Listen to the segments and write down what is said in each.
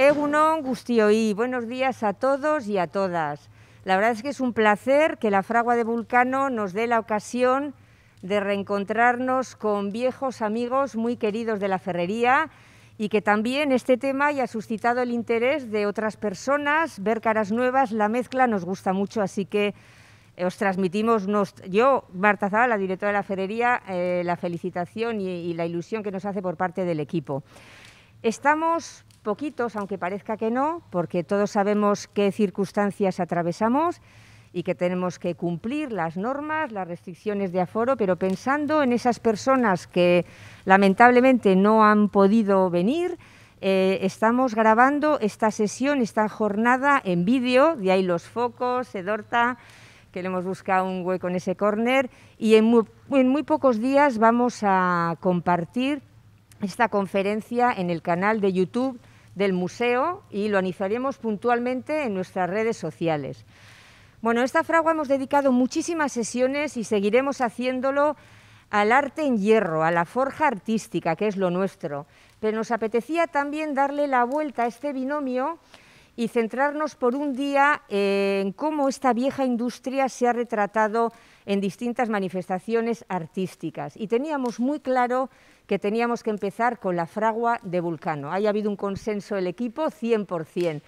Egunon Guztioi, buenos días a todos y a todas. La verdad es que es un placer que la Fragua de Vulcano nos dé la ocasión de reencontrarnos con viejos amigos muy queridos de la ferrería y que también este tema haya suscitado el interés de otras personas, ver caras nuevas, la mezcla nos gusta mucho, así que os transmitimos, yo, Marta Zabal, la directora de la ferrería, la felicitación y la ilusión que nos hace por parte del equipo. Estamos poquitos, aunque parezca que no, porque todos sabemos qué circunstancias atravesamos y que tenemos que cumplir las normas, las restricciones de aforo, pero pensando en esas personas que lamentablemente no han podido venir, estamos grabando esta sesión, esta jornada en vídeo, de ahí los focos, Edorta, que le hemos buscado un hueco en ese córner, y en muy pocos días vamos a compartir esta conferencia en el canal de YouTube del museo y lo anunciaremos puntualmente en nuestras redes sociales. Bueno, a esta fragua hemos dedicado muchísimas sesiones y seguiremos haciéndolo al arte en hierro, a la forja artística, que es lo nuestro. Pero nos apetecía también darle la vuelta a este binomio y centrarnos por un día en cómo esta vieja industria se ha retratado en distintas manifestaciones artísticas. Y teníamos muy claro que teníamos que empezar con la Fragua de Vulcano. Haya habido un consenso del equipo 100%.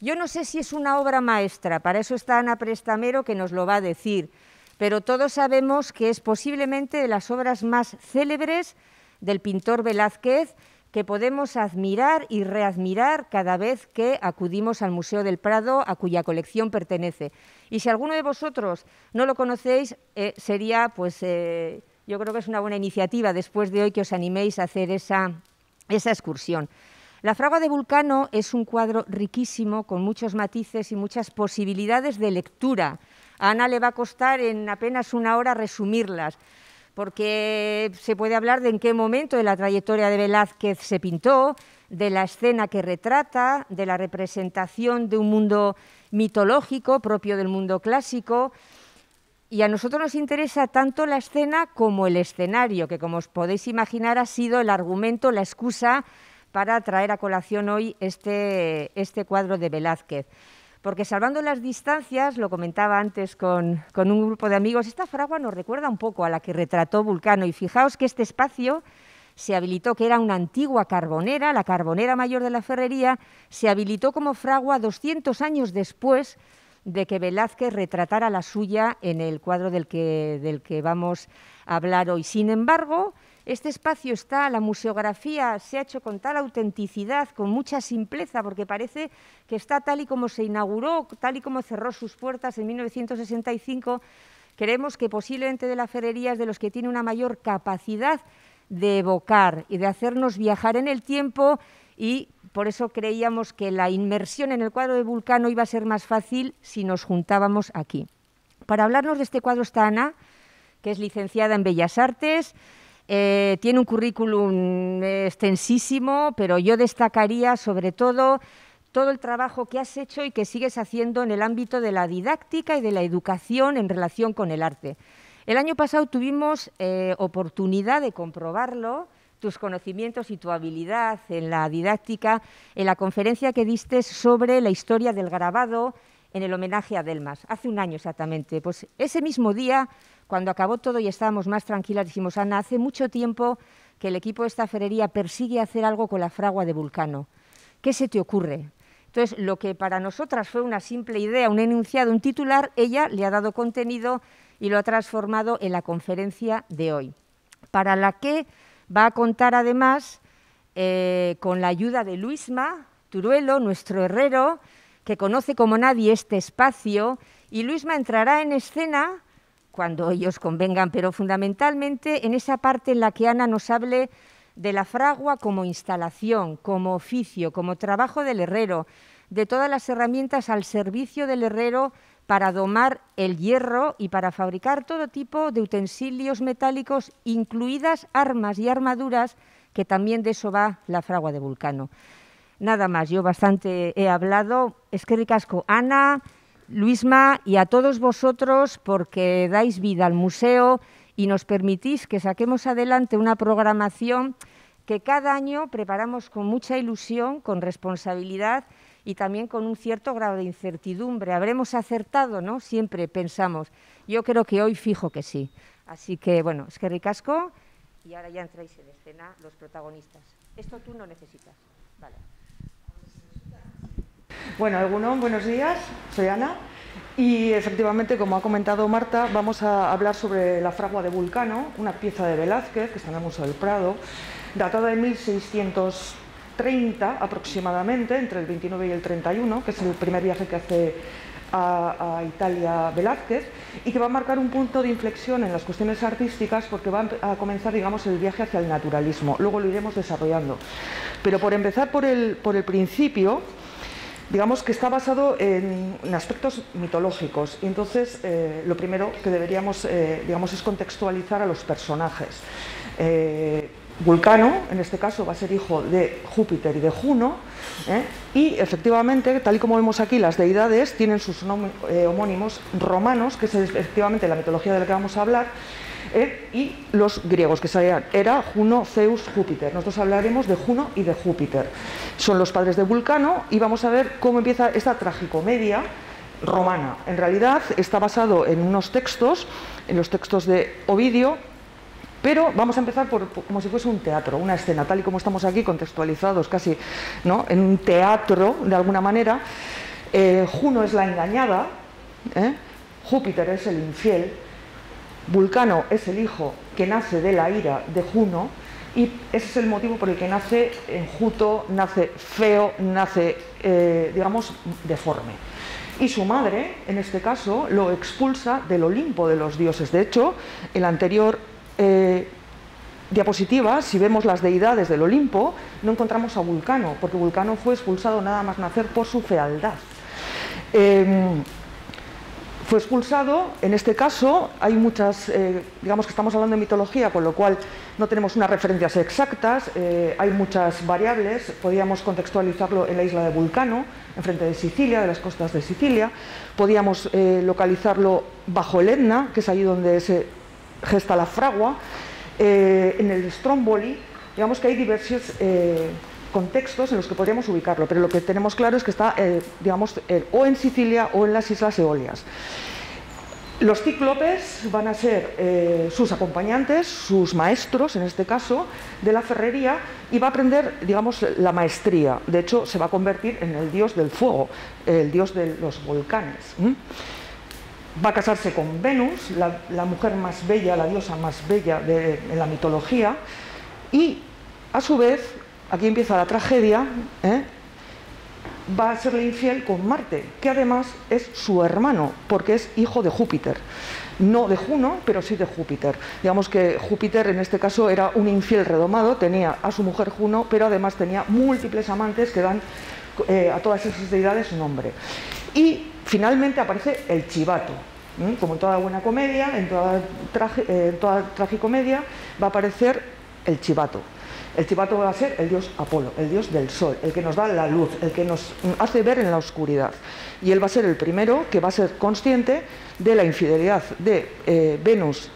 Yo no sé si es una obra maestra, para eso está Ana Prestamero que nos lo va a decir, pero todos sabemos que es posiblemente de las obras más célebres del pintor Velázquez, que podemos admirar y readmirar cada vez que acudimos al Museo del Prado, a cuya colección pertenece. Y si alguno de vosotros no lo conocéis, sería, pues, yo creo que es una buena iniciativa después de hoy que os animéis a hacer esa excursión. La Fragua de Vulcano es un cuadro riquísimo, con muchos matices y muchas posibilidades de lectura. A Ana le va a costar en apenas una hora resumirlas, porque se puede hablar de en qué momento de la trayectoria de Velázquez se pintó, de la escena que retrata, de la representación de un mundo mitológico propio del mundo clásico. Y a nosotros nos interesa tanto la escena como el escenario, que como os podéis imaginar ha sido el argumento, la excusa para traer a colación hoy este cuadro de Velázquez. Porque salvando las distancias, lo comentaba antes con un grupo de amigos, esta fragua nos recuerda un poco a la que retrató Vulcano. Y fijaos que este espacio se habilitó, que era una antigua carbonera, la carbonera mayor de la ferrería, se habilitó como fragua 200 años después de que Velázquez retratara la suya en el cuadro del que vamos a hablar hoy. Sin embargo, este espacio la museografía se ha hecho con tal autenticidad, con mucha simpleza, porque parece que está tal y como se inauguró, tal y como cerró sus puertas en 1965. Creemos que posiblemente de la ferrería es de los que tiene una mayor capacidad de evocar y de hacernos viajar en el tiempo, y por eso creíamos que la inmersión en el cuadro de Vulcano iba a ser más fácil si nos juntábamos aquí. Para hablarnos de este cuadro está Ana, que es licenciada en Bellas Artes. Tiene un currículum extensísimo, pero yo destacaría sobre todo el trabajo que has hecho y que sigues haciendo en el ámbito de la didáctica y de la educación en relación con el arte. El año pasado tuvimos oportunidad de comprobarlo, tus conocimientos y tu habilidad en la didáctica, en la conferencia que diste sobre la historia del grabado en el homenaje a Delmas, hace un año exactamente. Pues ese mismo día, cuando acabó todo y estábamos más tranquilas, dijimos, Ana, hace mucho tiempo que el equipo de esta ferrería persigue hacer algo con la Fragua de Vulcano. ¿Qué se te ocurre? Entonces, lo que para nosotras fue una simple idea, un enunciado, un titular, ella le ha dado contenido y lo ha transformado en la conferencia de hoy, para la que va a contar además con la ayuda de Luisma Turuelo, nuestro herrero, que conoce como nadie este espacio, y Luisma entrará en escena cuando ellos convengan, pero fundamentalmente en esa parte en la que Ana nos hable de la fragua como instalación, como oficio, como trabajo del herrero, de todas las herramientas al servicio del herrero para domar el hierro y para fabricar todo tipo de utensilios metálicos, incluidas armas y armaduras, que también de eso va la Fragua de Vulcano. Nada más, yo bastante he hablado. Eskerrik asko, Ana, Luisma, y a todos vosotros porque dais vida al museo y nos permitís que saquemos adelante una programación que cada año preparamos con mucha ilusión, con responsabilidad y también con un cierto grado de incertidumbre. ¿Habremos acertado, no? Siempre pensamos. Yo creo que hoy fijo que sí. Así que, bueno, es que ricasco y ahora ya entráis en escena los protagonistas. Esto tú no necesitas. Vale. Bueno, Egunon, buenos días, soy Ana y efectivamente, como ha comentado Marta, vamos a hablar sobre la fragua de Vulcano, una pieza de Velázquez que está en el Museo del Prado, datada de 1630 aproximadamente, entre el 29 y el 31, que es el primer viaje que hace a Italia Velázquez, y que va a marcar un punto de inflexión en las cuestiones artísticas porque va a comenzar, digamos, el viaje hacia el naturalismo. Luego lo iremos desarrollando. Pero por empezar por el principio, digamos que está basado en aspectos mitológicos, y entonces lo primero que deberíamos digamos, es contextualizar a los personajes. Vulcano, en este caso, va a ser hijo de Júpiter y de Juno, y efectivamente, tal y como vemos aquí, las deidades tienen sus homónimos romanos, que es efectivamente la mitología de la que vamos a hablar, y los griegos, que serían Hera, Juno, Zeus, Júpiter. Nosotros hablaremos de Juno y de Júpiter. Son los padres de Vulcano y vamos a ver cómo empieza esta tragicomedia romana. En realidad está basado en unos textos, en los textos de Ovidio, pero vamos a empezar como si fuese un teatro, una escena, tal y como estamos aquí contextualizados casi, ¿no?, en un teatro de alguna manera. Juno es la engañada, Júpiter es el infiel, Vulcano es el hijo que nace de la ira de Juno, y ese es el motivo por el que nace enjuto, nace feo, nace, digamos, deforme. Y su madre, en este caso, lo expulsa del Olimpo de los dioses. De hecho, en la anterior diapositiva, si vemos las deidades del Olimpo, no encontramos a Vulcano, porque Vulcano fue expulsado nada más nacer por su fealdad. Fue expulsado, en este caso hay muchas, digamos que estamos hablando de mitología, con lo cual no tenemos unas referencias exactas, hay muchas variables. Podíamos contextualizarlo en la isla de Vulcano, enfrente de Sicilia, de las costas de Sicilia, podíamos localizarlo bajo el Etna, que es allí donde se gesta la fragua, en el Stromboli. Digamos que hay diversos contextos en los que podríamos ubicarlo, pero lo que tenemos claro es que está, digamos, o en Sicilia o en las Islas Eolias. Los cíclopes van a ser sus acompañantes, sus maestros, en este caso, de la ferrería, y va a aprender, digamos, la maestría. De hecho, se va a convertir en el dios del fuego, el dios de los volcanes. Va a casarse con Venus, la mujer más bella, la diosa más bella en la mitología, y, a su vez, aquí empieza la tragedia, va a serle infiel con Marte, que además es su hermano, porque es hijo de Júpiter. No de Juno, pero sí de Júpiter. Digamos que Júpiter, en este caso, era un infiel redomado, tenía a su mujer Juno, pero además tenía múltiples amantes que dan a todas esas deidades un nombre. Y finalmente aparece el chivato. Como en toda buena comedia, en toda tragicomedia, va a aparecer el chivato. El chivato va a ser el dios Apolo, el dios del sol, el que nos da la luz, el que nos hace ver en la oscuridad. Y él va a ser el primero que va a ser consciente de la infidelidad de Venus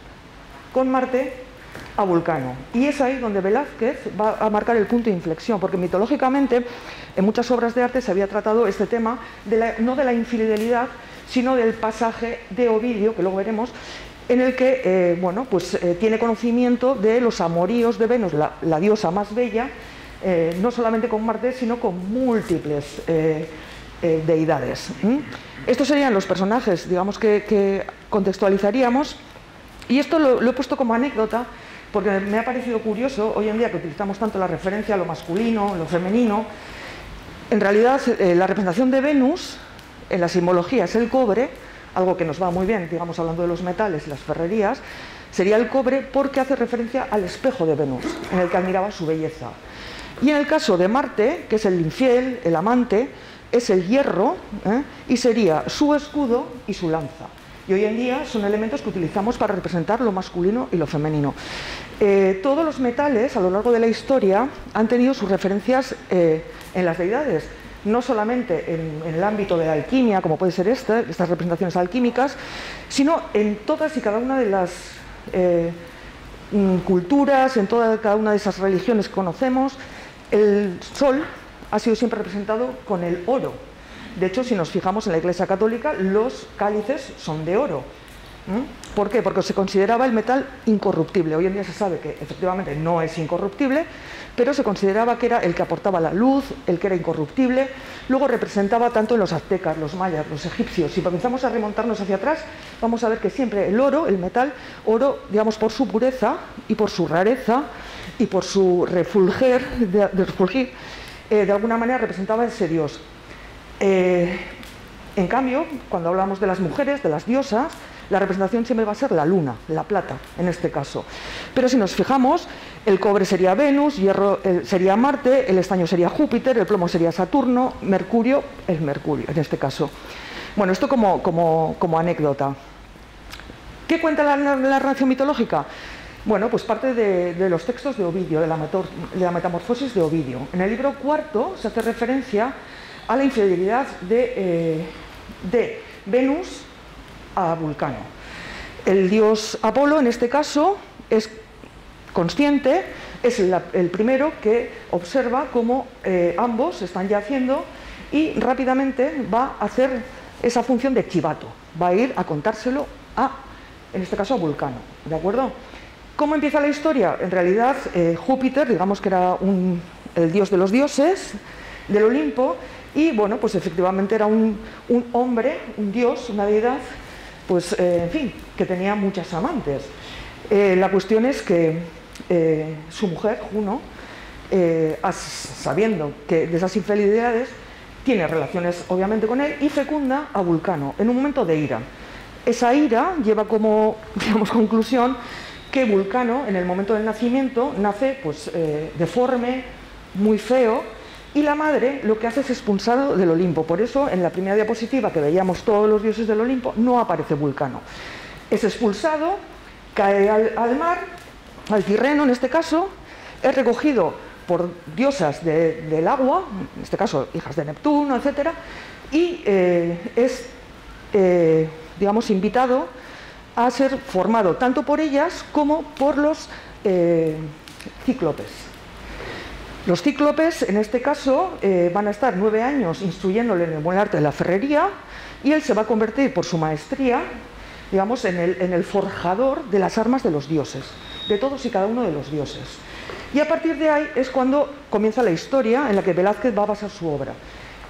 con Marte a Vulcano. Y es ahí donde Velázquez va a marcar el punto de inflexión, porque mitológicamente en muchas obras de arte se había tratado este tema, no de la infidelidad, sino del pasaje de Ovidio, que luego veremos, en el que bueno, pues, tiene conocimiento de los amoríos de Venus, la diosa más bella, no solamente con Marte, sino con múltiples deidades. Estos serían los personajes, digamos, que contextualizaríamos, y esto lo he puesto como anécdota porque me ha parecido curioso, hoy en día que utilizamos tanto la referencia a lo masculino, lo femenino. En realidad, la representación de Venus en la simbología es el cobre, algo que nos va muy bien, digamos, hablando de los metales y las ferrerías. Sería el cobre porque hace referencia al espejo de Venus, en el que admiraba su belleza. Y en el caso de Marte, que es el infiel, el amante, es el hierro, y sería su escudo y su lanza. Y hoy en día son elementos que utilizamos para representar lo masculino y lo femenino. Todos los metales, a lo largo de la historia, han tenido sus referencias en las deidades. No solamente en el ámbito de la alquimia, como puede ser estas representaciones alquímicas, sino en todas y cada una de las culturas, en cada una de esas religiones que conocemos, el sol ha sido siempre representado con el oro. De hecho, si nos fijamos en la Iglesia Católica, los cálices son de oro. ¿Por qué? Porque se consideraba el metal incorruptible. Hoy en día se sabe que efectivamente no es incorruptible, pero se consideraba que era el que aportaba la luz, el que era incorruptible. Luego representaba tanto en los aztecas, los mayas, los egipcios. Si comenzamos a remontarnos hacia atrás, vamos a ver que siempre el oro, el metal, oro, digamos, por su pureza y por su rareza y por su refulgir, de alguna manera representaba a ese dios. En cambio, cuando hablamos de las mujeres, de las diosas, la representación siempre va a ser la luna, la plata, en este caso. Pero si nos fijamos, el cobre sería Venus, hierro sería Marte, el estaño sería Júpiter, el plomo sería Saturno, Mercurio es Mercurio, en este caso. Bueno, esto como anécdota. ¿Qué cuenta la narración mitológica? Bueno, pues parte de los textos de Ovidio, de la Metamorfosis de Ovidio. En el libro cuarto se hace referencia a la infidelidad de Venus a Vulcano. El dios Apolo, en este caso, es consciente, es el primero que observa cómo ambos están yaciendo y rápidamente va a hacer esa función de chivato, va a ir a contárselo en este caso a Vulcano, ¿de acuerdo? ¿Cómo empieza la historia? En realidad Júpiter, digamos que era el dios de los dioses del Olimpo, y bueno, pues efectivamente era un hombre, un dios, una deidad, pues en fin, que tenía muchas amantes. La cuestión es que su mujer, Juno, sabiendo que de esas infidelidades, tiene relaciones obviamente con él y fecunda a Vulcano en un momento de ira. Esa ira lleva como, digamos, conclusión que Vulcano, en el momento del nacimiento, nace pues deforme, muy feo, y la madre lo que hace es expulsarlo del Olimpo. Por eso, en la primera diapositiva que veíamos todos los dioses del Olimpo, no aparece Vulcano. Es expulsado, cae al mar, al Tirreno en este caso, es recogido por diosas del agua, en este caso hijas de Neptuno, etc., y es, digamos, invitado a ser formado tanto por ellas como por los cíclopes. Los cíclopes, en este caso, van a estar 9 años instruyéndole en el buen arte de la ferrería, y él se va a convertir por su maestría, digamos, en el forjador de las armas de los dioses, de todos y cada uno de los dioses. Y a partir de ahí es cuando comienza la historia en la que Velázquez va a basar su obra.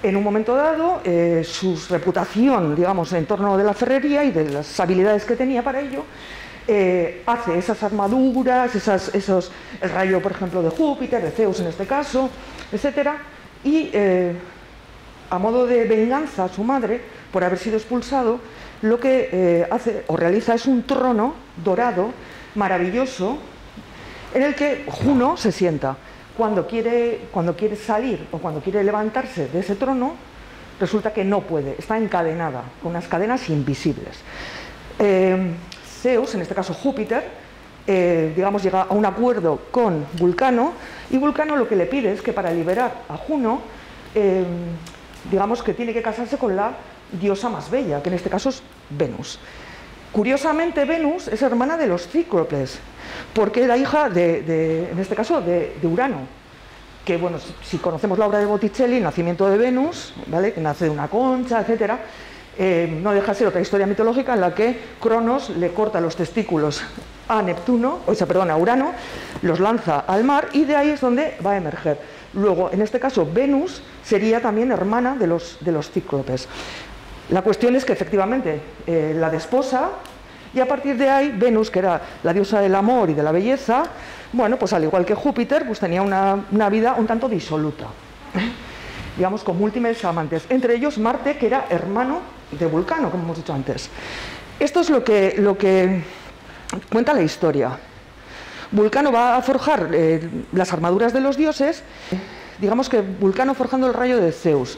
En un momento dado, su reputación, digamos, en torno de la ferrería y de las habilidades que tenía para ello, hace esas armaduras, el rayo, por ejemplo, de Júpiter, de Zeus en este caso, etcétera, y a modo de venganza a su madre por haber sido expulsado, lo que hace o realiza es un trono dorado, maravilloso, en el que Juno se sienta. Cuando quiere salir o cuando quiere levantarse de ese trono, resulta que no puede, está encadenada con unas cadenas invisibles. Zeus, en este caso Júpiter, digamos, llega a un acuerdo con Vulcano, y Vulcano lo que le pide es que para liberar a Juno, digamos que tiene que casarse con la diosa más bella, que en este caso es Venus. Curiosamente, Venus es hermana de los cíclopes, porque era hija en este caso, de Urano, que, bueno, si conocemos la obra de Botticelli, el nacimiento de Venus, ¿vale?, que nace de una concha, etcétera, no deja de ser otra historia mitológica en la que Cronos le corta los testículos a Urano, los lanza al mar, y de ahí es donde va a emerger. Luego, en este caso, Venus sería también hermana de los cíclopes. La cuestión es que efectivamente la desposa, y a partir de ahí Venus, que era la diosa del amor y de la belleza, bueno, pues al igual que Júpiter, pues tenía una vida un tanto disoluta, digamos, con múltiples amantes, entre ellos Marte, que era hermano de Vulcano, como hemos dicho antes. Esto es lo que cuenta la historia. Vulcano va a forjar las armaduras de los dioses, digamos que Vulcano forjando el rayo de Zeus.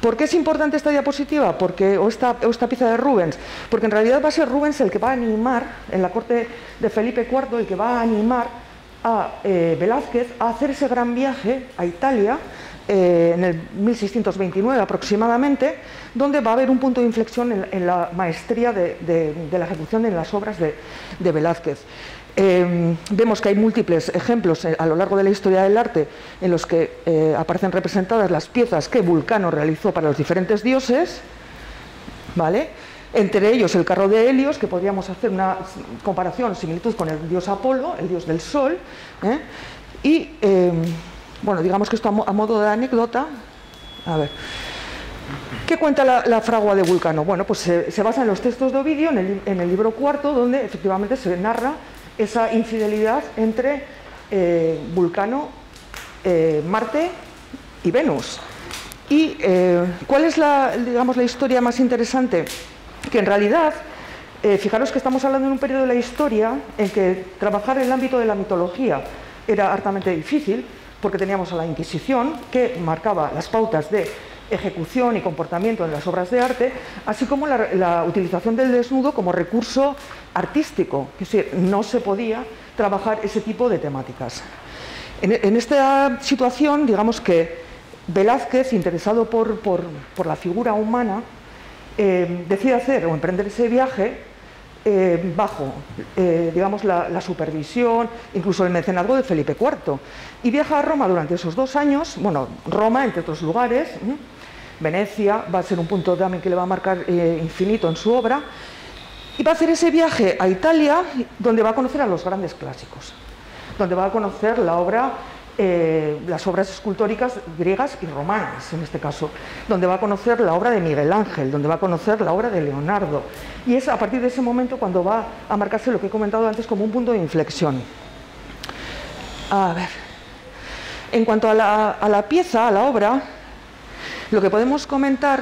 ¿Por qué es importante esta diapositiva? O esta pieza de Rubens? Porque en realidad va a ser Rubens el que va a animar, en la corte de Felipe IV, el que va a animar a Velázquez a hacer ese gran viaje a Italia, en el 1629 aproximadamente, donde va a haber un punto de inflexión en la maestría de la ejecución en las obras de Velázquez. Vemos que hay múltiples ejemplos a lo largo de la historia del arte en los que aparecen representadas las piezas que Vulcano realizó para los diferentes dioses, ¿vale? Entre ellos el carro de Helios, que podríamos hacer una comparación, similitud con el dios Apolo, el dios del sol, y bueno, digamos que esto a modo de anécdota. A ver, ¿qué cuenta la fragua de Vulcano? Bueno, pues se basa en los textos de Ovidio, en el libro cuarto, donde efectivamente se narra esa infidelidad entre Vulcano, Marte y Venus. ¿Y cuál es digamos, la historia más interesante? Que en realidad, fijaros que estamos hablando en un periodo de la historia en que trabajar en el ámbito de la mitología era hartamente difícil, porque teníamos a la Inquisición, que marcaba las pautas de ejecución y comportamiento en las obras de arte, así como la utilización del desnudo como recurso artístico, es decir, no se podía trabajar ese tipo de temáticas. En esta situación, digamos que Velázquez, interesado por la figura humana, decide hacer o emprender ese viaje bajo digamos, la supervisión, incluso el mecenazgo de Felipe IV, y viaja a Roma durante esos 2 años. Bueno, Roma, entre otros lugares, Venecia va a ser un punto también que le va a marcar infinito en su obra, y va a hacer ese viaje a Italia, donde va a conocer a los grandes clásicos, donde va a conocer la obra, las obras escultóricas griegas y romanas, en este caso, donde va a conocer la obra de Miguel Ángel, donde va a conocer la obra de Leonardo, y es a partir de ese momento cuando va a marcarse lo que he comentado antes como un punto de inflexión. A ver, en cuanto a la pieza, a la obra, lo que podemos comentar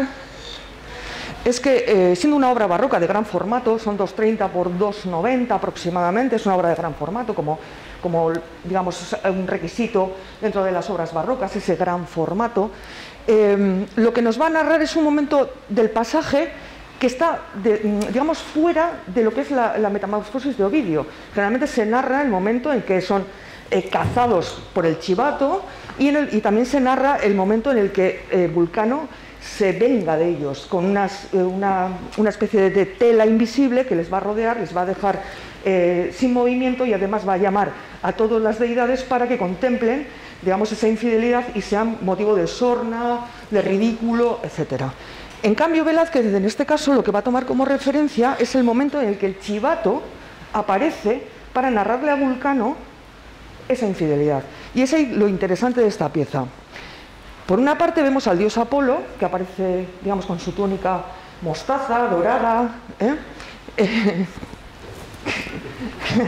es que, siendo una obra barroca de gran formato, son 230 por 290 aproximadamente, es una obra de gran formato, como digamos, un requisito dentro de las obras barrocas, ese gran formato. Lo que nos va a narrar es un momento del pasaje que está, digamos, fuera de lo que es la metamorfosis de Ovidio. Generalmente se narra el momento en que son cazados por el chivato, y también se narra el momento en el que Vulcano se venga de ellos con una especie de tela invisible que les va a rodear, les va a dejar sin movimiento, y además va a llamar a todas las deidades para que contemplen, digamos, esa infidelidad y sean motivo de sorna, de ridículo, etc. En cambio, Velázquez, en este caso, lo que va a tomar como referencia es el momento en el que el chivato aparece para narrarle a Vulcano esa infidelidad. Y es ahí lo interesante de esta pieza. Por una parte vemos al dios Apolo, que aparece, digamos, con su túnica mostaza, dorada,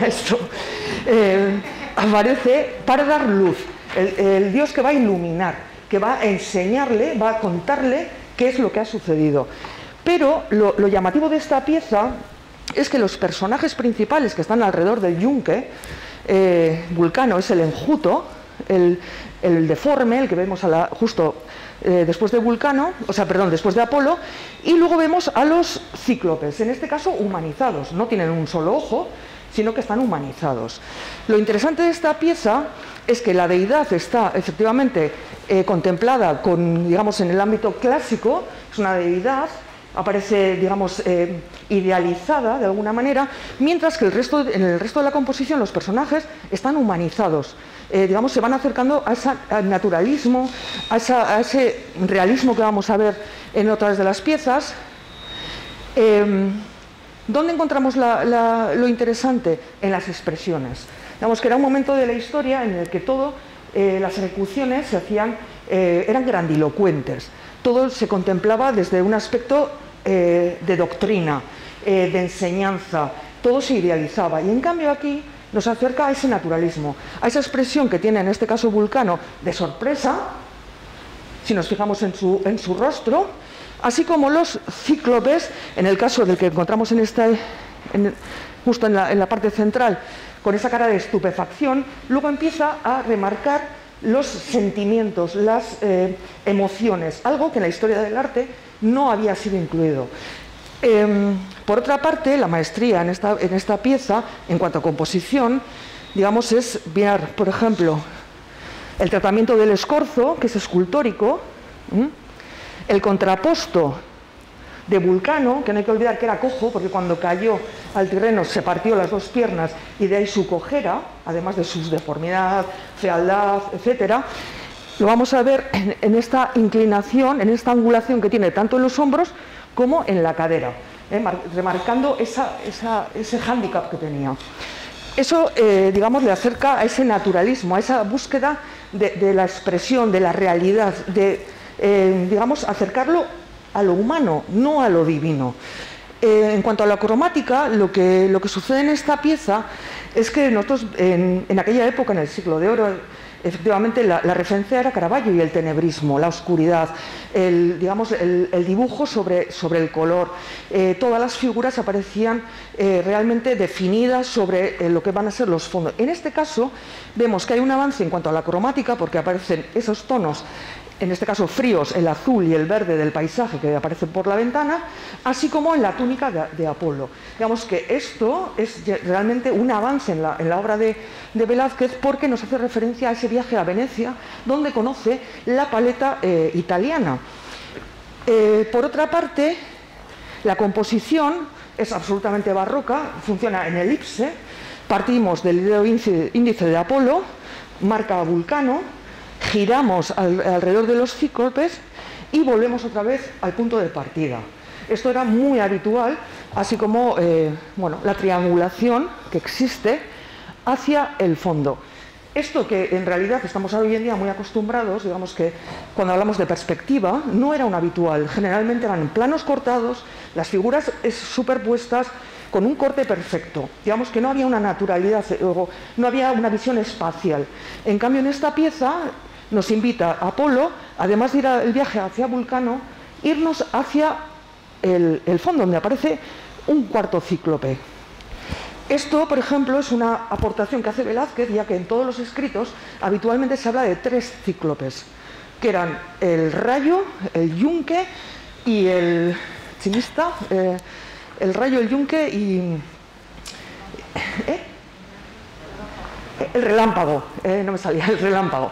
esto, aparece para dar luz, el dios que va a iluminar, que va a enseñarle, va a contarle qué es lo que ha sucedido. Pero lo llamativo de esta pieza es que los personajes principales que están alrededor del yunque, Vulcano es el enjuto, el deforme, el que vemos justo después de Vulcano, después de Apolo, y luego vemos a los cíclopes, en este caso humanizados, no tienen un solo ojo, sino que están humanizados. Lo interesante de esta pieza es que la deidad está efectivamente contemplada digamos, en el ámbito clásico, es una deidad, aparece, digamos, idealizada de alguna manera, mientras que en el resto de la composición los personajes están humanizados. Digamos, se van acercando al naturalismo, a ese realismo que vamos a ver en otras de las piezas. ¿Dónde encontramos lo interesante? En las expresiones. Digamos que era un momento de la historia en el que las ejecuciones se hacían, eran grandilocuentes. Todo se contemplaba desde un aspecto de doctrina, de enseñanza, todo se idealizaba. Y en cambio aquí nos acerca a ese naturalismo, a esa expresión que tiene en este caso Vulcano de sorpresa, si nos fijamos en su rostro, así como los cíclopes, en el caso del que encontramos justo en la parte central, con esa cara de estupefacción, luego empieza a remarcar los sentimientos, las emociones, algo que en la historia del arte no había sido incluido. Por otra parte, la maestría en esta pieza, en cuanto a composición, digamos, es ver, por ejemplo, el tratamiento del escorzo, que es escultórico, el contraposto de Vulcano, que no hay que olvidar que era cojo, porque cuando cayó Tirreno se partió las dos piernas y de ahí su cojera, además de su deformidad, fealdad, etcétera. Lo vamos a ver en esta inclinación, en esta angulación que tiene tanto en los hombros como en la cadera, remarcando ese hándicap que tenía. Eso, digamos, le acerca a ese naturalismo, a esa búsqueda de la expresión, de la realidad, de, digamos, acercarlo a lo humano, no a lo divino. En cuanto a la cromática, lo que sucede en esta pieza es que nosotros, en aquella época, en el siglo de oro, efectivamente la referencia era Caravaggio y el tenebrismo, la oscuridad, el dibujo sobre el color. Todas las figuras aparecían realmente definidas sobre lo que van a ser los fondos. En este caso vemos que hay un avance en cuanto a la cromática porque aparecen esos tonos, en este caso fríos, el azul y el verde del paisaje que aparecen por la ventana, así como en la túnica de Apolo. Digamos que esto es realmente un avance en la obra de Velázquez porque nos hace referencia a ese viaje a Venecia, donde conoce la paleta italiana. Por otra parte, la composición es absolutamente barroca, funciona en elipse, partimos del dedo índice de Apolo, marca Vulcano, giramos alrededor de los cíclopes y volvemos otra vez al punto de partida. Esto era muy habitual, así como la triangulación que existe hacia el fondo. Esto que en realidad estamos hoy en día muy acostumbrados, digamos que cuando hablamos de perspectiva, no era un habitual. Generalmente eran planos cortados, las figuras superpuestas, con un corte perfecto. Digamos que no había una naturalidad, no había una visión espacial. En cambio, en esta pieza nos invita a Apolo, además de ir el viaje hacia Vulcano, irnos hacia el fondo, donde aparece un cuarto cíclope. Esto, por ejemplo, es una aportación que hace Velázquez, ya que en todos los escritos habitualmente se habla de tres cíclopes, que eran el rayo, el yunque y el chimista, el rayo, el yunque y el relámpago, no me salía, el relámpago.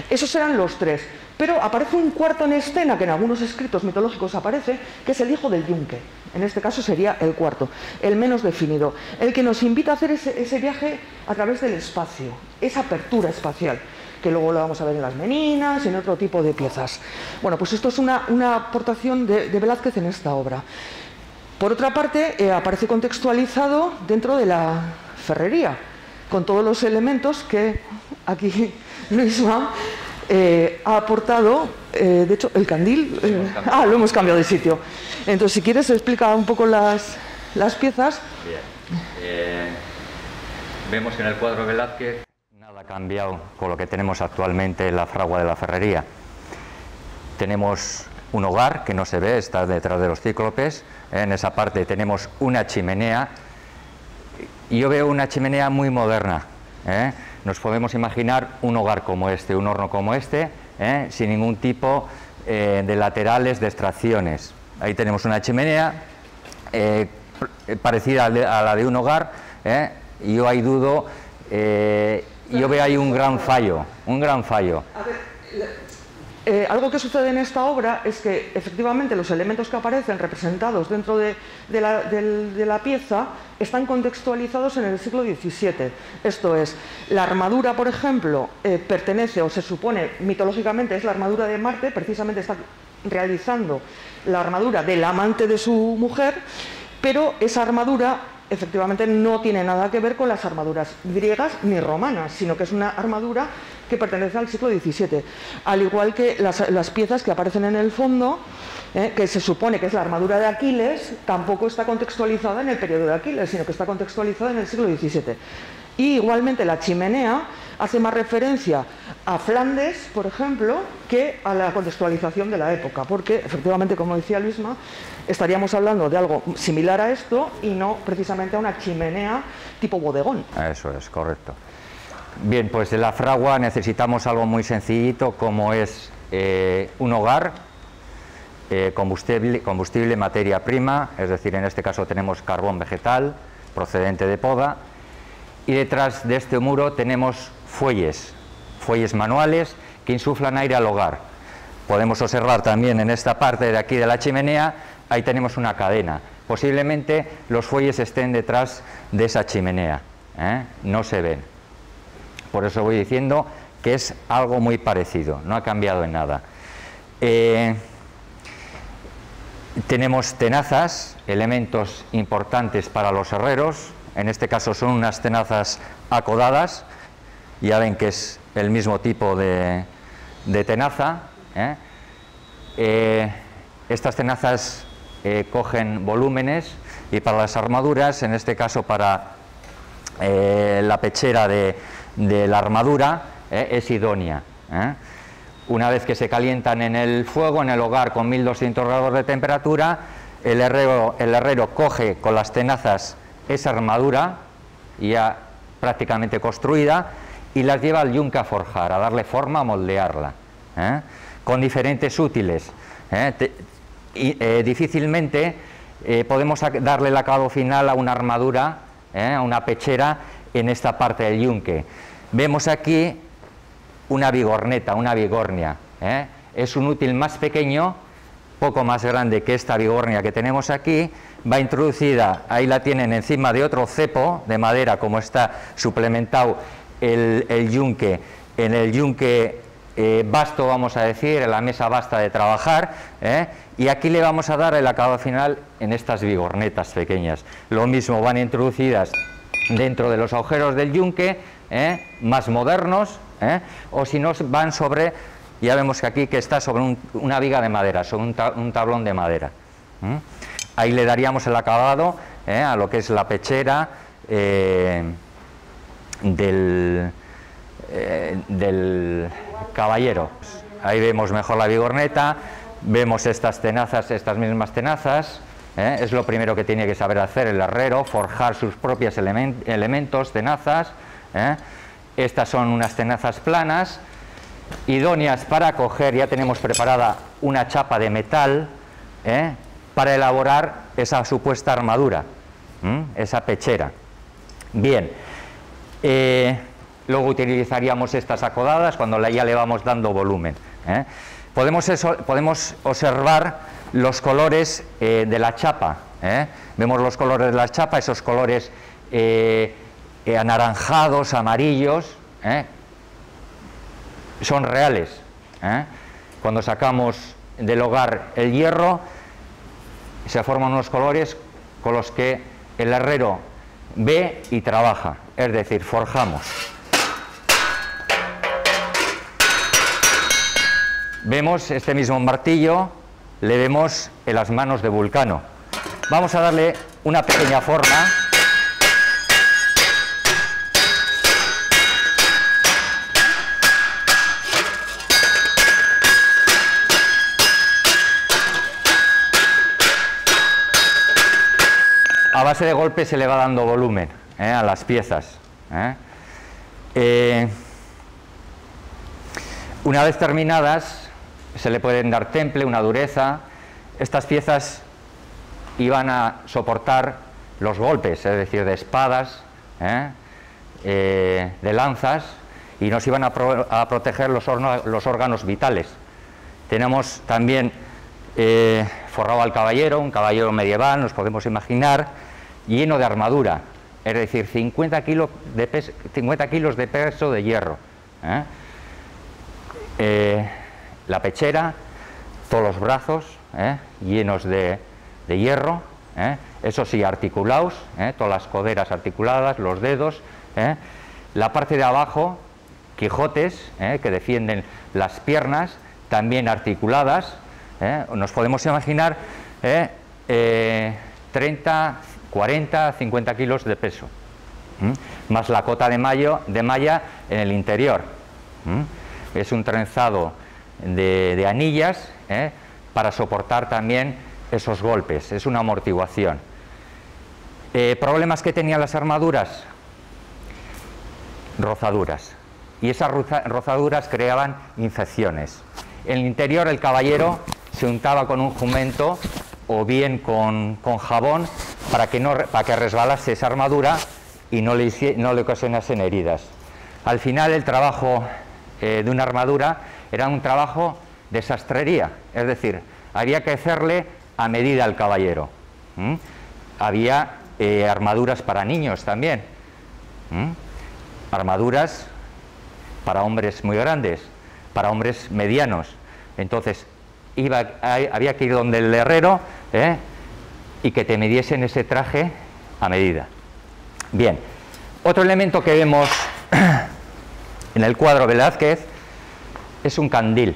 Esos eran los tres, pero aparece un cuarto en escena que en algunos escritos mitológicos aparece, que es el hijo del yunque. En este caso sería el cuarto, el menos definido, el que nos invita a hacer ese viaje a través del espacio, esa apertura espacial, que luego lo vamos a ver en las meninas y en otro tipo de piezas. Bueno, pues esto es una aportación de Velázquez en esta obra. Por otra parte, aparece contextualizado dentro de la ferrería, con todos los elementos que aquí Luisma ha aportado. De hecho, el candil, lo hemos cambiado de sitio. Entonces, si quieres, explica un poco las piezas. Bien. Vemos que en el cuadro de Velázquez nada ha cambiado con lo que tenemos actualmente en la fragua de la ferrería. Tenemos un hogar que no se ve, está detrás de los cíclopes. En esa parte tenemos una chimenea. Y yo veo una chimenea muy moderna. Nos podemos imaginar un hogar como este, un horno como este, sin ningún tipo de laterales, de extracciones. Ahí tenemos una chimenea parecida a la de un hogar, y yo ahí dudo, yo veo ahí un gran fallo, A ver, algo que sucede en esta obra es que efectivamente los elementos que aparecen representados dentro de la pieza están contextualizados en el siglo XVII. Esto es, la armadura, por ejemplo, pertenece o se supone mitológicamente es la armadura de Marte, precisamente está realizando la armadura del amante de su mujer, pero esa armadura efectivamente no tiene nada que ver con las armaduras griegas ni romanas, sino que es una armadura que pertenece al siglo XVII, al igual que las piezas que aparecen en el fondo, que se supone que es la armadura de Aquiles, tampoco está contextualizada en el periodo de Aquiles, sino que está contextualizada en el siglo XVII. Y igualmente la chimenea hace más referencia a Flandes, por ejemplo, que a la contextualización de la época, porque efectivamente, como decía Luisma, estaríamos hablando de algo similar a esto y no precisamente a una chimenea tipo bodegón. Eso es, correcto. Bien, pues de la fragua necesitamos algo muy sencillito, como es un hogar, combustible, materia prima, es decir, en este caso tenemos carbón vegetal procedente de poda, y detrás de este muro tenemos fuelles manuales que insuflan aire al hogar. Podemos observar también en esta parte de aquí de la chimenea, ahí tenemos una cadena. Posiblemente los fuelles estén detrás de esa chimenea, no se ven. Por eso voy diciendo que es algo muy parecido, no ha cambiado en nada. Tenemos tenazas, elementos importantes para los herreros. En este caso son unas tenazas acodadas, ya ven que es el mismo tipo de tenaza. Estas tenazas cogen volúmenes, y para las armaduras, en este caso para la pechera de la armadura, es idónea. Una vez que se calientan en el fuego, en el hogar, con 1200 grados de temperatura, el herrero coge con las tenazas esa armadura ya prácticamente construida y las lleva al yunque a forjar, a darle forma, a moldearla, con diferentes útiles. Difícilmente podemos darle el acabado final a una armadura, a una pechera en esta parte del yunque. Vemos aquí una bigorneta, una bigornia. Es un útil más pequeño, poco más grande que esta bigornia que tenemos aquí. Va introducida, ahí la tienen encima de otro cepo de madera, como está suplementado el yunque, en el yunque vasto, vamos a decir, en la mesa basta de trabajar, y aquí le vamos a dar el acabado final en estas bigornetas pequeñas. Lo mismo, van introducidas dentro de los agujeros del yunque, más modernos, o si no van sobre, ya vemos que aquí que está sobre una viga de madera, sobre un tablón de madera. Ahí le daríamos el acabado a lo que es la pechera del caballero. Ahí vemos mejor la bigorneta, vemos estas tenazas, estas mismas tenazas. Es lo primero que tiene que saber hacer el herrero, forjar sus propios elementos, tenazas. Estas son unas tenazas planas, idóneas para coger. Ya tenemos preparada una chapa de metal para elaborar esa supuesta armadura, esa pechera. Bien, luego utilizaríamos estas acodadas cuando ya le vamos dando volumen. Podemos observar los colores de la chapa. Vemos los colores de la chapa, esos colores anaranjados, amarillos, son reales. Cuando sacamos del hogar el hierro, se forman unos colores con los que el herrero ve y trabaja, es decir, forjamos. Vemos este mismo martillo, le vemos en las manos de Vulcano. Vamos a darle una pequeña forma. A base de golpes se le va dando volumen a las piezas. Una vez terminadas, se le pueden dar temple, una dureza. Estas piezas iban a soportar los golpes, es decir, de espadas, de lanzas, y nos iban a proteger los órganos vitales. Tenemos también forrado al caballero, un caballero medieval, nos podemos imaginar, lleno de armadura, es decir, 50 kilos de peso de hierro. La pechera, todos los brazos llenos de hierro, eso sí, articulados, todas las coderas articuladas, los dedos, la parte de abajo, quijotes que defienden las piernas, también articuladas. Nos podemos imaginar 30, 40, 50 kilos de peso, más la cota de malla en el interior. Es un trenzado de anillas para soportar también esos golpes, es una amortiguación. ¿Problemas que tenían las armaduras? Rozaduras, y esas rozaduras creaban infecciones. En el interior el caballero se untaba con un jumento o bien con jabón para que resbalase esa armadura y no le ocasionasen heridas. Al final el trabajo de una armadura era un trabajo de sastrería, es decir, había que hacerle a medida al caballero. había armaduras para niños también, armaduras para hombres muy grandes, para hombres medianos. Entonces había que ir donde el herrero y que te midiesen ese traje a medida. Bien, otro elemento que vemos en el cuadro Velázquez es un candil.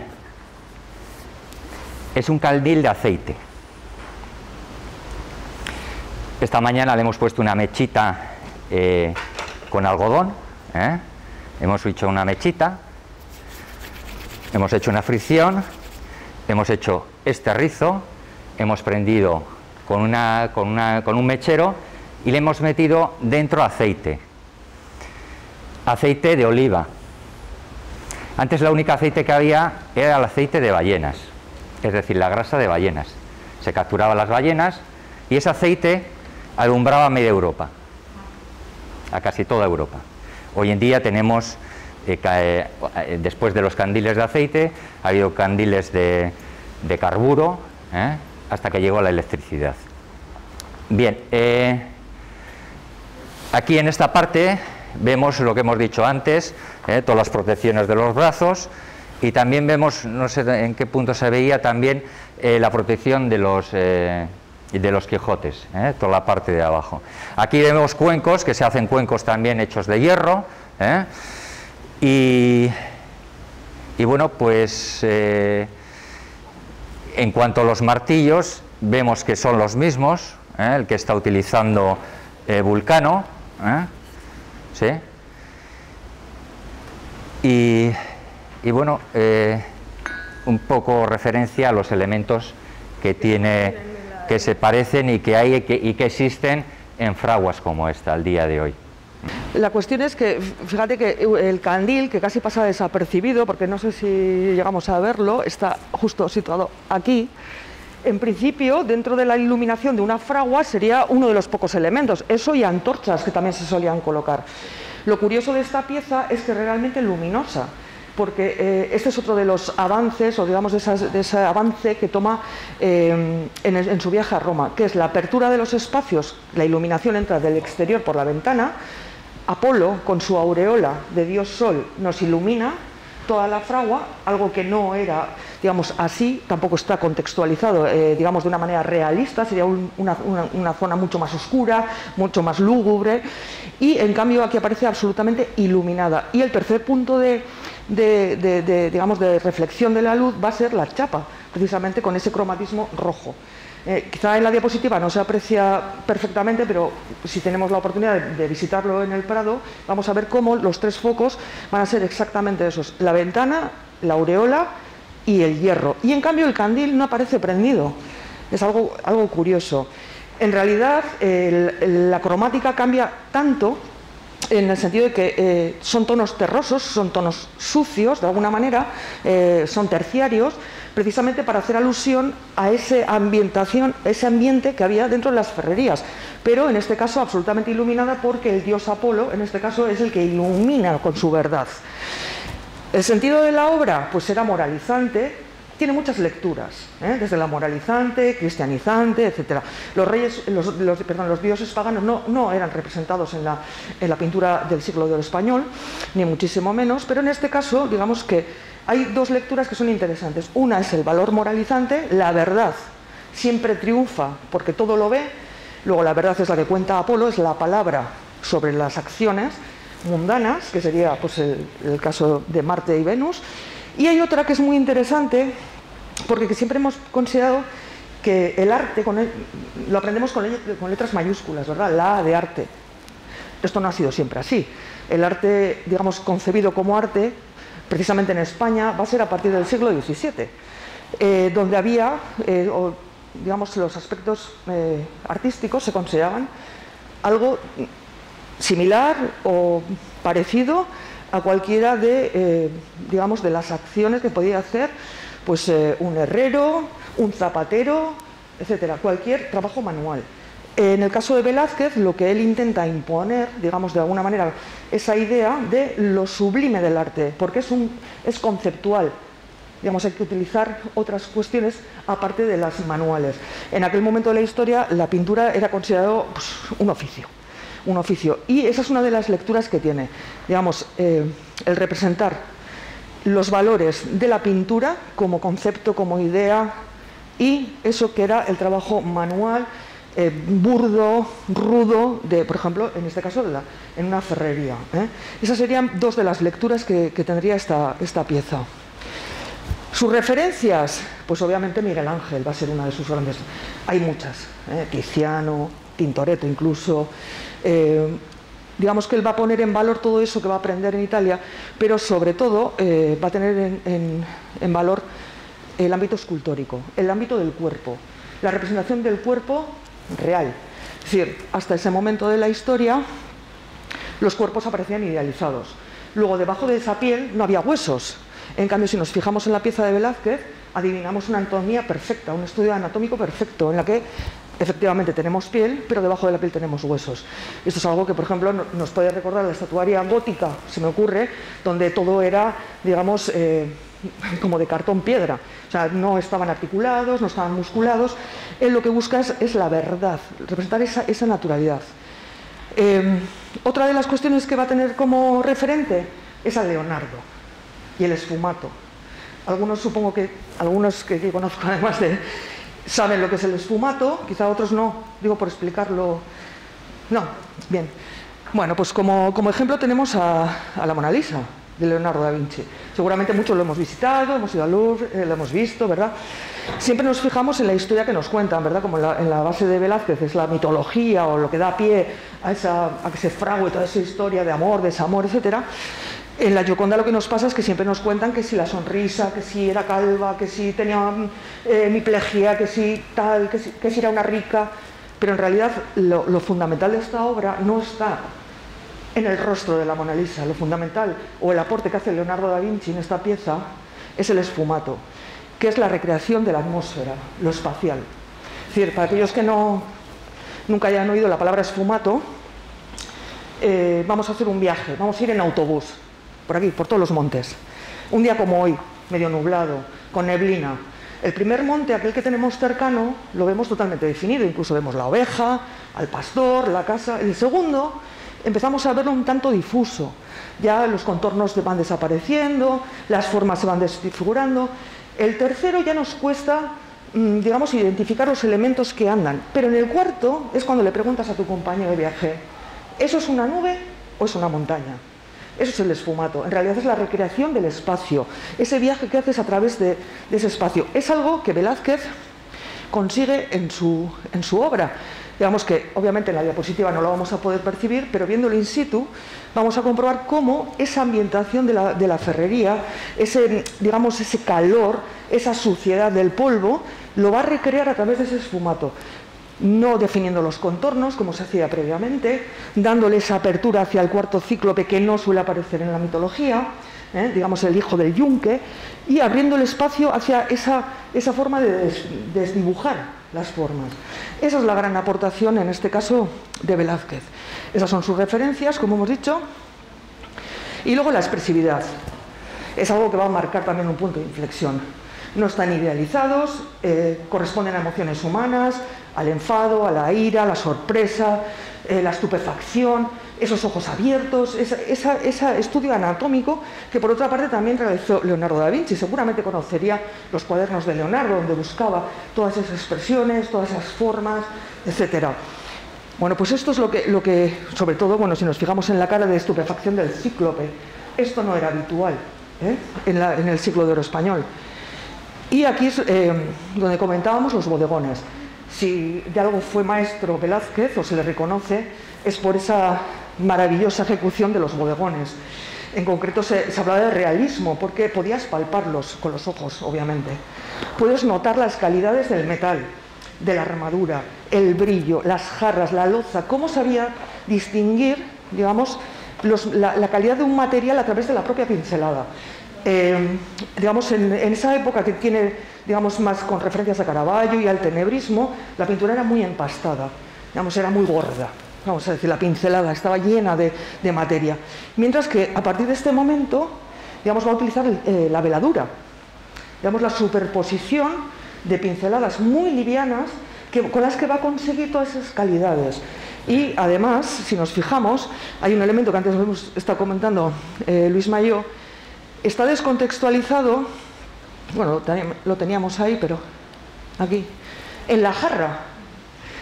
Es un candil de aceite. Esta mañana le hemos puesto una mechita con algodón, hemos hecho una mechita, hemos hecho una fricción, hemos hecho este rizo, hemos prendido con un mechero y le hemos metido dentro aceite de oliva. Antes la única aceite que había era el aceite de ballenas, es decir, la grasa de ballenas. Se capturaban las ballenas y ese aceite alumbraba a media Europa, a casi toda Europa. Hoy en día tenemos, después de los candiles de aceite, ha habido candiles de carburo, hasta que llegó la electricidad. Bien, aquí en esta parte vemos lo que hemos dicho antes, todas las protecciones de los brazos, y también vemos, no sé en qué punto se veía, también la protección de los Quijotes, toda la parte de abajo. Aquí vemos cuencos, que se hacen cuencos también hechos de hierro, y bueno, pues en cuanto a los martillos, vemos que son los mismos, el que está utilizando Vulcano, ¿sí? Y bueno, un poco referencia a los elementos que tiene, que se parecen y que hay y que existen en fraguas como esta al día de hoy. La cuestión es que, fíjate que el candil, que casi pasa desapercibido, porque no sé si llegamos a verlo, está justo situado aquí. En principio, dentro de la iluminación de una fragua sería uno de los pocos elementos, eso y antorchas que también se solían colocar. Lo curioso de esta pieza es que es realmente luminosa, porque este es otro de los avances, o digamos de ese avance que toma en su viaje a Roma, que es la apertura de los espacios. La iluminación entra del exterior por la ventana, Apolo con su aureola de Dios Sol nos ilumina toda la fragua, algo que no era, digamos, así, tampoco está contextualizado, digamos, de una manera realista, sería una zona mucho más oscura, mucho más lúgubre, y en cambio aquí aparece absolutamente iluminada. Y el tercer punto digamos, de reflexión de la luz va a ser la chapa, precisamente con ese cromatismo rojo. Quizá en la diapositiva no se aprecia perfectamente, pero si tenemos la oportunidad de visitarlo en el Prado, vamos a ver cómo los tres focos van a ser exactamente esos: la ventana, la aureola y el hierro. Y en cambio el candil no aparece prendido. Es algo curioso. En realidad la cromática cambia tanto, en el sentido de que son tonos terrosos, son tonos sucios de alguna manera, son terciarios, precisamente para hacer alusión a ese ambiente que había dentro de las ferrerías, pero en este caso absolutamente iluminada, porque el dios Apolo en este caso es el que ilumina con su verdad. El sentido de la obra pues era moralizante, tiene muchas lecturas, desde la moralizante, cristianizante, etc. Los dioses paganos no eran representados en la pintura del siglo de oro español, ni muchísimo menos, pero en este caso, digamos que hay dos lecturas que son interesantes. Una es el valor moralizante, la verdad siempre triunfa porque todo lo ve. Luego la verdad es la que cuenta Apolo, es la palabra sobre las acciones mundanas, que sería pues el caso de Marte y Venus. Y hay otra que es muy interesante, porque siempre hemos considerado que el arte lo aprendemos con letras mayúsculas, ¿verdad? La A de arte. Esto no ha sido siempre así. El arte, digamos, concebido como arte, precisamente en España, va a ser a partir del siglo XVII, donde había, digamos, los aspectos artísticos se consideraban algo similar o parecido a cualquiera digamos, de las acciones que podía hacer pues un herrero, un zapatero, etcétera, cualquier trabajo manual. En el caso de Velázquez, lo que él intenta imponer, digamos, de alguna manera, esa idea de lo sublime del arte, porque es conceptual. digamos, hay que utilizar otras cuestiones aparte de las manuales. En aquel momento de la historia, la pintura era considerado pues, un oficio. Y esa es una de las lecturas que tiene, digamos, el representar los valores de la pintura como concepto, como idea, y eso que era el trabajo manual, burdo, rudo, de, por ejemplo, en este caso, en una ferrería. Esas serían dos de las lecturas que tendría esta pieza. Sus referencias, pues obviamente Miguel Ángel va a ser una de sus grandes. Hay muchas, Tiziano, Tintoretto incluso. Digamos que él va a poner en valor todo eso que va a aprender en Italia, pero sobre todo va a tener en valor el ámbito escultórico, el ámbito del cuerpo, la representación del cuerpo real. Es decir, hasta ese momento de la historia los cuerpos aparecían idealizados. Luego, debajo de esa piel no había huesos. En cambio, si nos fijamos en la pieza de Velázquez, adivinamos una anatomía perfecta, un estudio anatómico perfecto, en la que efectivamente tenemos piel, pero debajo de la piel tenemos huesos. Esto es algo que, por ejemplo, nos puede recordar la estatuaria gótica, se me ocurre, donde todo era, digamos, como de cartón piedra. O sea, no estaban articulados, no estaban musculados. Él lo que busca es la verdad, representar esa naturalidad. Otra de las cuestiones que va a tener como referente es a Leonardo y el esfumato. Algunos, supongo que, algunos que conozco además saben lo que es el esfumato, quizá otros no, digo por explicarlo. No, bien. Bueno, pues como ejemplo tenemos a la Mona Lisa, de Leonardo da Vinci. Seguramente muchos lo hemos visitado, hemos ido al Louvre, lo hemos visto, ¿verdad? Siempre nos fijamos en la historia que nos cuentan, ¿verdad? Como en la base de Velázquez es la mitología o lo que da pie a que se frague toda esa historia de amor, desamor, etcétera. En la Gioconda lo que nos pasa es que siempre nos cuentan que si la sonrisa, que si era calva, que si tenía hemiplegia, que si tal, que si era una rica. Pero en realidad lo fundamental de esta obra no está en el rostro de la Mona Lisa. Lo fundamental, o el aporte que hace Leonardo da Vinci en esta pieza, es el esfumato, que es la recreación de la atmósfera, lo espacial. Es decir, para aquellos que nunca hayan oído la palabra esfumato, vamos a hacer un viaje, vamos a ir en autobús, por aquí, por todos los montes. Un día como hoy, medio nublado, con neblina. El primer monte, aquel que tenemos cercano, lo vemos totalmente definido, incluso vemos la oveja, al pastor, la casa. El segundo, empezamos a verlo un tanto difuso. Ya los contornos van desapareciendo, las formas se van desfigurando. El tercero ya nos cuesta, digamos, identificar los elementos que andan. Pero en el cuarto es cuando le preguntas a tu compañero de viaje, ¿eso es una nube o es una montaña? Eso es el esfumato. En realidad es la recreación del espacio, ese viaje que haces a través de ese espacio. Es algo que Velázquez consigue en su obra. Digamos que obviamente en la diapositiva no lo vamos a poder percibir, pero viéndolo in situ vamos a comprobar cómo esa ambientación de la ferrería, ese calor, esa suciedad del polvo, lo va a recrear a través de ese esfumato. No definiendo los contornos, como se hacía previamente, dándole esa apertura hacia el cuarto cíclope que no suele aparecer en la mitología, digamos el hijo del yunque, y abriendo el espacio hacia esa forma de desdibujar las formas. Esa es la gran aportación, en este caso, de Velázquez. Esas son sus referencias, como hemos dicho. Y luego la expresividad. Es algo que va a marcar también un punto de inflexión. No están idealizados, corresponden a emociones humanas, al enfado, a la ira, a la sorpresa, la estupefacción, esos ojos abiertos, ese estudio anatómico que por otra parte también realizó Leonardo da Vinci. Seguramente conocería los cuadernos de Leonardo, donde buscaba todas esas expresiones, todas esas formas, etcétera. Bueno, pues esto es lo que sobre todo, bueno, si nos fijamos en la cara de estupefacción del cíclope, esto no era habitual en el siglo de oro español. Y aquí es donde comentábamos los bodegones. Si de algo fue maestro Velázquez, o se le reconoce, es por esa maravillosa ejecución de los bodegones. En concreto se hablaba de realismo, porque podías palparlos con los ojos, obviamente. Puedes notar las calidades del metal, de la armadura, el brillo, las jarras, la loza, cómo sabía distinguir, digamos, la calidad de un material a través de la propia pincelada. Digamos, en esa época que tiene, digamos, más con referencias a Caravaggio y al tenebrismo, la pintura era muy empastada, digamos, era muy gorda, vamos a decir, la pincelada estaba llena de materia. Mientras que a partir de este momento, digamos, va a utilizar la veladura. digamos, la superposición de pinceladas muy livianas con las que va a conseguir todas esas calidades. Y además, si nos fijamos, hay un elemento que antes hemos estado comentando Luis Mayó, está descontextualizado, bueno, lo teníamos ahí, pero aquí, en la jarra.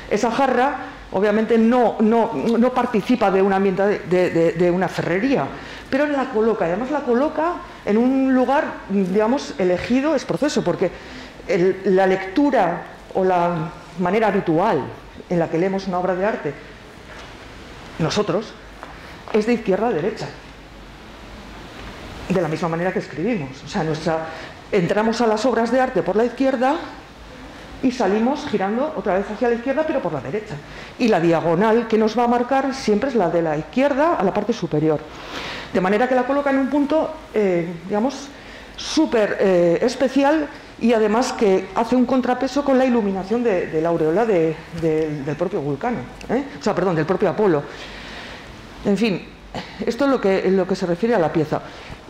Esa jarra obviamente no participa de un ambiente de una ferrería, pero la coloca, además la coloca en un lugar, digamos, elegido es proceso, porque la lectura o la manera habitual en la que leemos una obra de arte, nosotros, es de izquierda a derecha, de la misma manera que escribimos. O sea, entramos a las obras de arte por la izquierda y salimos girando otra vez hacia la izquierda, pero por la derecha. Y la diagonal que nos va a marcar siempre es la de la izquierda a la parte superior. De manera que la coloca en un punto, digamos, súper especial, y además que hace un contrapeso con la iluminación de la aureola del propio Vulcano, o sea, perdón, del propio Apolo. En fin, esto es lo que se refiere a la pieza.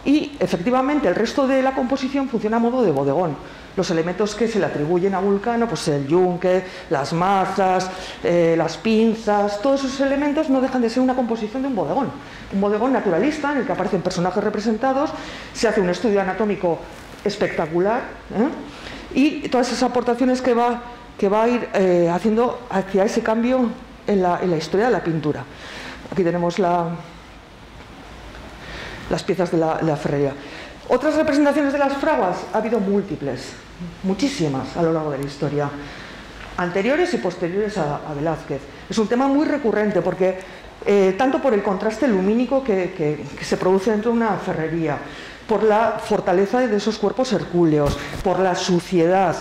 Y efectivamente el resto de la composición funciona a modo de bodegón. Los elementos que se le atribuyen a Vulcano, pues el yunque, las mazas, las pinzas, todos esos elementos no dejan de ser una composición de un bodegón naturalista en el que aparecen personajes representados, se hace un estudio anatómico espectacular, y todas esas aportaciones que va a ir haciendo hacia ese cambio en la historia de la pintura. Aquí tenemos las piezas de la ferrería. Otras representaciones de las fraguas ha habido múltiples, muchísimas a lo largo de la historia, anteriores y posteriores a Velázquez. Es un tema muy recurrente porque tanto por el contraste lumínico que se produce dentro de una ferrería, por la fortaleza de esos cuerpos hercúleos, por la suciedad,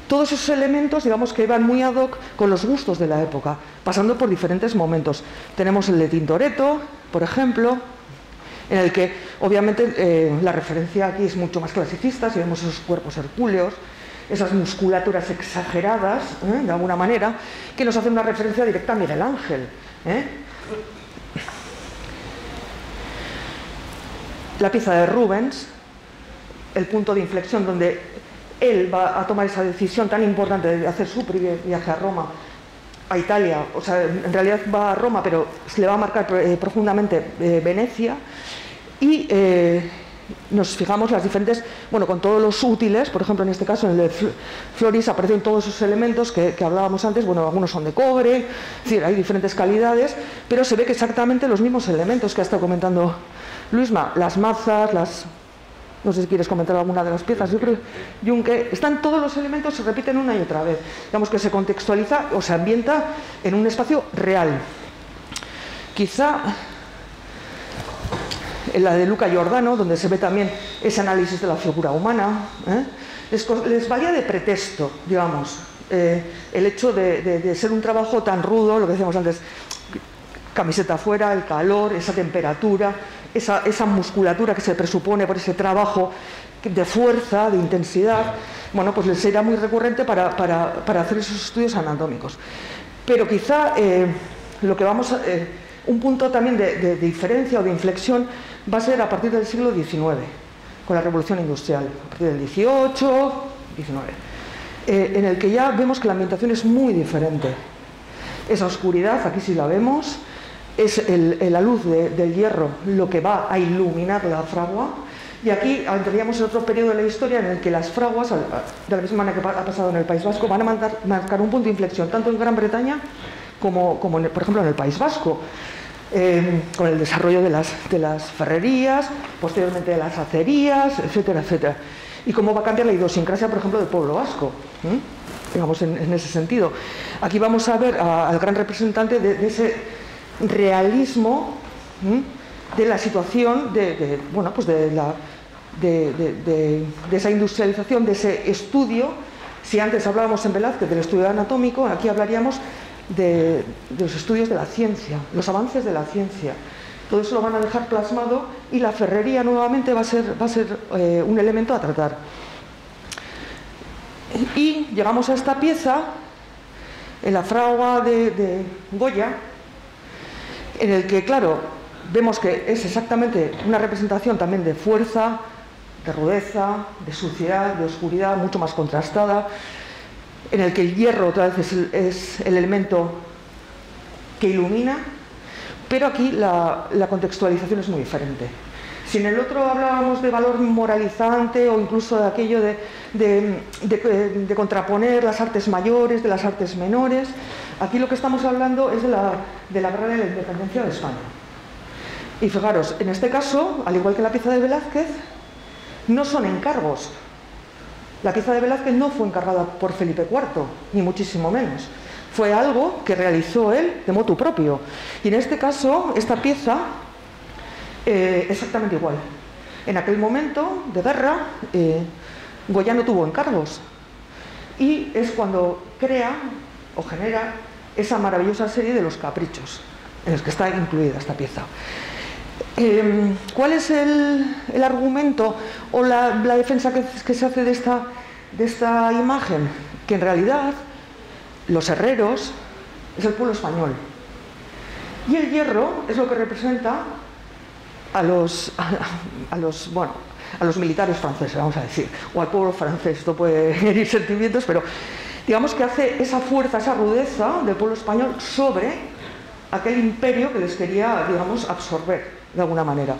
todos esos elementos, digamos, que iban muy ad hoc con los gustos de la época, pasando por diferentes momentos. Tenemos el de Tintoretto, por ejemplo, en el que obviamente la referencia aquí es mucho más clasicista, si vemos esos cuerpos hercúleos, esas musculaturas exageradas, de alguna manera, que nos hacen una referencia directa a Miguel Ángel. La pieza de Rubens, el punto de inflexión donde él va a tomar esa decisión tan importante de hacer su primer viaje a Roma, a Italia, o sea, en realidad va a Roma, pero se le va a marcar profundamente Venecia, y nos fijamos las diferentes, bueno, con todos los útiles, por ejemplo, en este caso, en el de Floris, aparecen todos esos elementos que hablábamos antes, bueno, algunos son de cobre, es decir, hay diferentes calidades, pero se ve que exactamente los mismos elementos que ha estado comentando Luisma, las mazas, no sé si quieres comentar alguna de las piezas, yo creo que yunque, están todos los elementos, se repiten una y otra vez, digamos que se contextualiza o se ambienta en un espacio real. Quizá en la de Luca Giordano, donde se ve también ese análisis de la figura humana, les valía de pretexto, digamos, el hecho de ser un trabajo tan rudo, lo que decíamos antes, camiseta afuera, el calor, esa temperatura, esa musculatura que se presupone por ese trabajo de fuerza, de intensidad, bueno, pues les era muy recurrente para hacer esos estudios anatómicos. Pero quizá lo que un punto también de diferencia o de inflexión va a ser a partir del siglo XIX, con la Revolución Industrial, a partir del XVIII, XIX, en el que ya vemos que la ambientación es muy diferente. Esa oscuridad, aquí sí la vemos, es la luz del hierro lo que va a iluminar la fragua, y aquí entraríamos en otro periodo de la historia en el que las fraguas, de la misma manera que ha pasado en el País Vasco, van a marcar un punto de inflexión tanto en Gran Bretaña como por ejemplo en el País Vasco, con el desarrollo de las ferrerías, posteriormente de las acerías, etcétera, etcétera. Y cómo va a cambiar la idiosincrasia, por ejemplo, del pueblo vasco, digamos, en ese sentido. Aquí vamos a ver al gran representante de ese realismo, de la situación bueno, pues de esa industrialización, de ese estudio. Si antes hablábamos en Velázquez del estudio anatómico, aquí hablaríamos de los estudios de la ciencia, los avances de la ciencia. Todo eso lo van a dejar plasmado, y la ferrería nuevamente va a ser un elemento a tratar. Y llegamos a esta pieza, en la fragua de Goya, en el que, claro, vemos que es exactamente una representación también de fuerza, de rudeza, de suciedad, de oscuridad, mucho más contrastada, en el que el hierro otra vez es el elemento que ilumina, pero aquí la contextualización es muy diferente. Si en el otro hablábamos de valor moralizante o incluso de aquello de contraponer las artes mayores de las artes menores, aquí lo que estamos hablando es de la guerra de la independencia de España. Y fijaros, en este caso, al igual que la pieza de Velázquez, no son encargos. La pieza de Velázquez no fue encargada por Felipe IV, ni muchísimo menos. Fue algo que realizó él de motu propio. Y en este caso, esta pieza, exactamente igual. En aquel momento de guerra, Goya no tuvo encargos. Y es cuando crea o genera esa maravillosa serie de Los Caprichos, en los que está incluida esta pieza. ¿Cuál es el argumento o la defensa que se hace de esta imagen? Que en realidad los herreros es el pueblo español y el hierro es lo que representa a los militares franceses, vamos a decir, o al pueblo francés. Esto puede herir sentimientos, pero digamos que hace esa fuerza, esa rudeza del pueblo español sobre aquel imperio que les quería, digamos, absorber de alguna manera.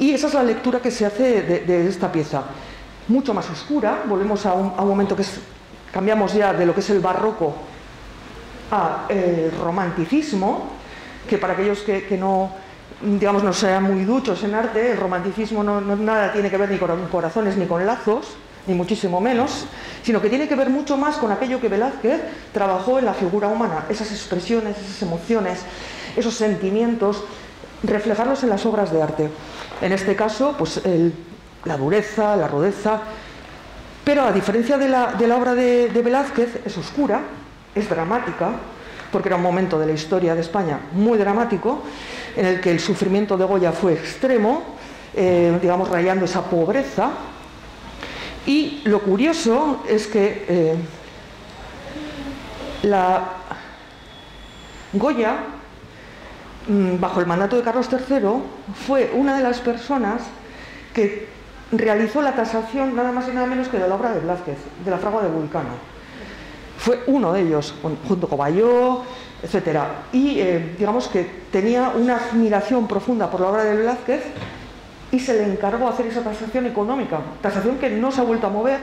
Y esa es la lectura que se hace de esta pieza. Mucho más oscura, volvemos a un momento que cambiamos ya de lo que es el barroco a el romanticismo, que para aquellos que no, digamos, no sean muy duchos en arte, el romanticismo no nada tiene que ver ni con corazones ni con lazos, ni muchísimo menos, sino que tiene que ver mucho más con aquello que Velázquez trabajó en la figura humana, esas expresiones, esas emociones, esos sentimientos, reflejarlos en las obras de arte. En este caso, pues la dureza, la rudeza, pero a diferencia de la obra de Velázquez, es oscura, es dramática, porque era un momento de la historia de España muy dramático, en el que el sufrimiento de Goya fue extremo, digamos, rayando esa pobreza. Y lo curioso es que Goya, bajo el mandato de Carlos III, fue una de las personas que realizó la tasación nada más y nada menos que de la obra de Velázquez, de la fragua de Vulcano. Fue uno de ellos, junto con Bayó, etc. Y digamos que tenía una admiración profunda por la obra de Velázquez y se le encargó hacer esa tasación económica, tasación que no se ha vuelto a mover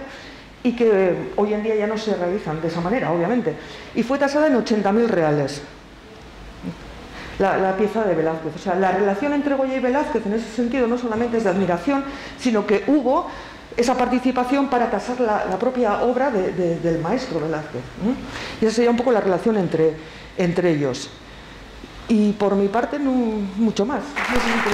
y que hoy en día ya no se realizan de esa manera, obviamente. Y fue tasada en 80.000 reales. La pieza de Velázquez. O sea, la relación entre Goya y Velázquez en ese sentido no solamente es de admiración, sino que hubo esa participación para tasar la propia obra del maestro Velázquez. Y esa sería un poco la relación entre ellos. Y por mi parte, no mucho más. No sé si